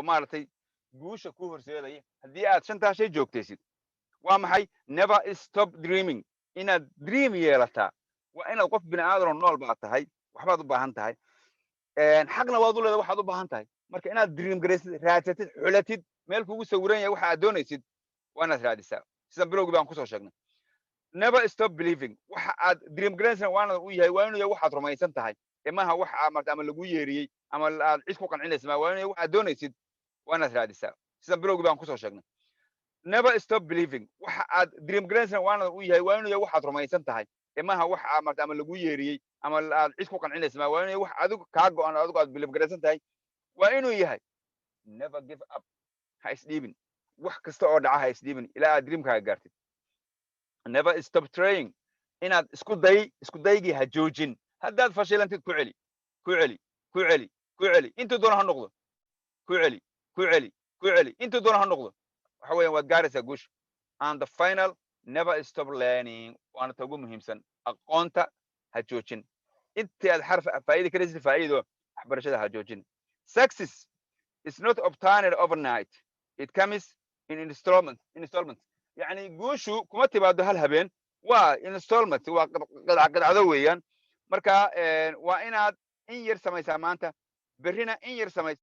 maartay guusha ku horseedaya haddii aad shantaa shay joogtaysid waa maxay never stop dreaming inaad dream yeelataa waa inaad qof bini aadan oo nool baad tahay waxbaad u baahan tahay xaqna waad u leedahay waxaad u baahan tahay marka inaad dream garaysid raadsatid xulatid meel kugu sawiran yahay waxa aad doonaysid waa inaad raadisaa sida bilowgii baan kusoo sheegnay never stop believing waxa aad dream garaysan waana u yahay waa inuu yahay waxaad rumaysan tahay maaha wax marka ama lagu yeeriyey ama aad cid ku qancinaysa waa inuu yahay waxaad doonaysid waa inaad raadisaa sida bilowgii baan kusoo sheegnay never stop believing waxa aad dream garaysan waana u yahay waa inuu yahay waxaad rumaysan tahay maaha wax marka ama lagu yeeriyey ama aad cid ku qancinaysa waa inuu yahay wax adigu kaa go'an adigu aad believe garaysan tahay waa inuu yahay never give up ha isdhiibin wax kasta oo dhaca ha isdhiibin ilaa aad dreamkaaga gaartid never stop trying inaad isku daygii ha joojin haddaad fashilantid ku celi intuu doona ha noqdo ku celi intuu doona ha noqdo waxa weeyaan waad gaaraysaa guusha and the final never stop learning waana ta ugu muhiimsan aqoonta ha joojin intii aad xarf faa'iida ka raysid faa'iido waxbarashada ha joojin success is not obtained overnight it comes in installment يعني guushu kuma timaado hal habeen waa installment waa qadacdo weeyaan marka waa inaad in yar samaysaa maanta berrina in yar samaysaa